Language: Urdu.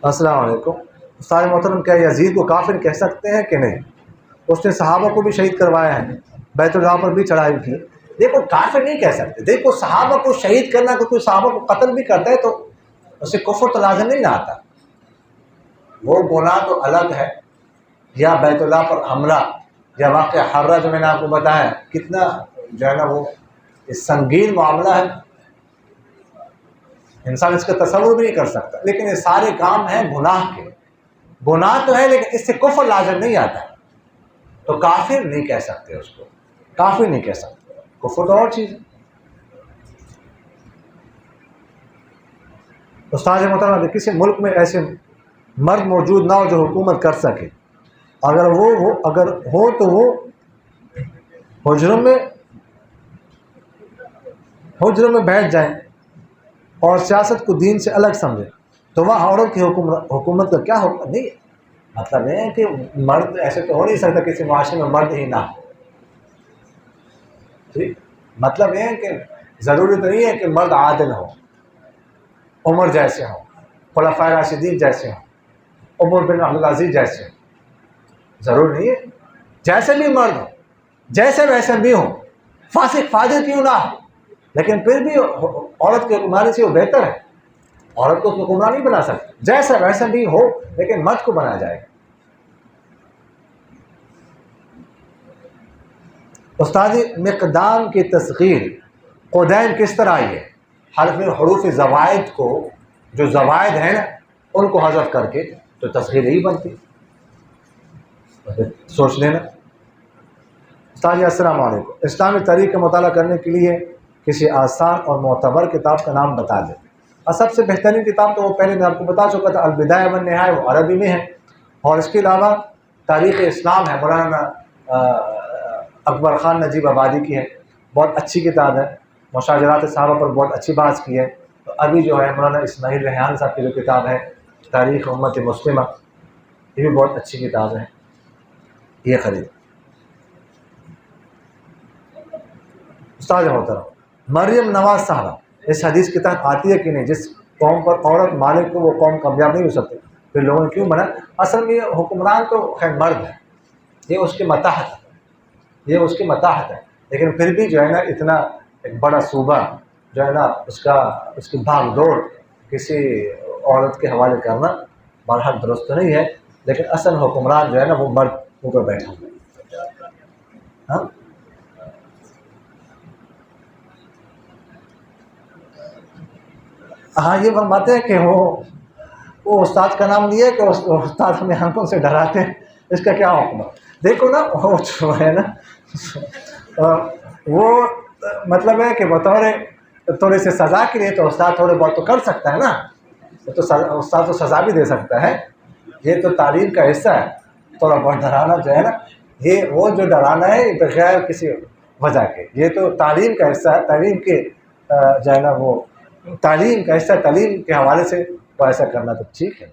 السلام علیکم استاد محترم، کیا یزید کو کافر کہہ سکتے ہیں کہ نہیں؟ اس نے صحابہ کو بھی شہید کروایا ہے، بیت اللہ پر بھی چڑھائی کی۔ دیکھو کافر نہیں کہہ سکتے، دیکھو صحابہ کو شہید کرنا، کوئی صحابہ کو قتل بھی کرتا ہے تو اسے کفر تو لازم نہیں نہ آتا، وہ گناہ تو الگ ہے۔ یا بیت اللہ پر حملہ یا واقعہ حرہ جو میں نے آپ کو بتایا، کتنا جو ہے نا وہ سنگین معاملہ ہے، انسان اس کا تصور بھی نہیں کر سکتا، لیکن یہ سارے کام ہیں گناہ کے۔ گناہ تو ہے لیکن اس سے کفر لازم نہیں آتا، تو کافر نہیں کہہ سکتے، اس کو کافر نہیں کہہ سکتے، کفر تو اور چیز ہے۔ استاد محترم، کسی ملک میں ایسے مرد موجود نہ ہو جو حکومت کر سکے، اگر ہو تو وہ حجروں میں بیٹھ جائیں اور سیاست کو دین سے الگ سمجھیں، تو وہاں عورت کی حکومت کا کیا حکم نہیں ہے۔ مطلب یہ ہے کہ مرد ایسے تو ہو نہیں سکتا کسی معاشرے میں مرد ہی نہ ہو، ٹھیک؟ مطلب یہ ہے کہ ضروری تو نہیں ہے کہ مرد عادل ہو، عمر جیسے ہوں، خلفائے راشدین جیسے ہوں، عمر بن عبدالعزیز جیسے ہوں، ضرور نہیں ہے۔ جیسے بھی مرد ہو، جیسے ویسے بھی ہوں، فاسق فاجر کیوں نہ ہو، لیکن پھر بھی عورت کی حکمرانی سے وہ بہتر ہے۔ عورت کو حکمران نہیں بنا سکتے، جیسا ویسا بھی ہو لیکن مرد کو بنایا جائے گا۔ استاد مقدام کی تصغیر قدیم کس طرح آئی ہے؟ حروف زوائد کو، جو زوائد ہیں نا ان کو حذف کر کے تو تصغیر یہی بنتی، سوچ لینا۔ استاد السلام علیکم، اسلامی تاریخ کا مطالعہ کرنے کے لیے کسی آسان اور معتبر کتاب کا نام بتا دیں۔ اور سب سے بہترین کتاب تو وہ پہلے میں آپ کو بتا چکا تھا، البدایہ والنہایہ، وہ عربی میں ہے، اور اس کے علاوہ تاریخ اسلام ہے، مولانا اکبر خان نجیب آبادی کی ہے، بہت اچھی کتاب ہے، مشاجرات صحابہ پر بہت اچھی بات کی ہے۔ تو ابھی جو ہے مولانا اسماعیل ریحان صاحب کی جو کتاب ہے تاریخ امت مسلمہ، یہ بھی بہت اچھی کتاب ہے، یہ خرید۔ استاد محترم، مریم نواز صاحبہ اس حدیث کے تحت آتی ہے کہ نہیں، جس قوم پر عورت مالک کو وہ قوم کامیاب نہیں ہو سکتی، پھر لوگوں نے کیوں بنا؟ اصل میں یہ حکمران تو خیر مرد ہے، یہ اس کے متاحت ہے، لیکن پھر بھی جو ہے نا اتنا ایک بڑا صوبہ جو ہے نا اس کی بھاگ دوڑ کسی عورت کے حوالے کرنا بہرحال درست نہیں ہے، لیکن اصل حکمران جو ہے نا وہ مرد اوپر بیٹھا ہوا ہے۔ ہاں ہاں، یہ فرماتے ہیں کہ وہ استاد کا نام لیے کہ استاد ہمیں آنکھوں سے ڈراتے ہیں، اس کا کیا حکم ہے؟ دیکھو نا، وہ جو ہے نا وہ مطلب ہے کہ بطور تھوڑے سے سزا کے لیے تو استاد تھوڑے بہت تو کر سکتا ہے نا، تو استاد تو سزا بھی دے سکتا ہے، یہ تو تعلیم کا حصہ ہے۔ تھوڑا بہت ڈرانا جو ہے نا، یہ وہ جو ڈرانا ہے بغیر کسی وجہ کے، یہ تو تعلیم کا حصہ ہے، تعلیم کے جو ہے نا وہ تعلیم کا حصہ، تعلیم کے حوالے سے وہ ایسا کرنا تو ٹھیک ہے۔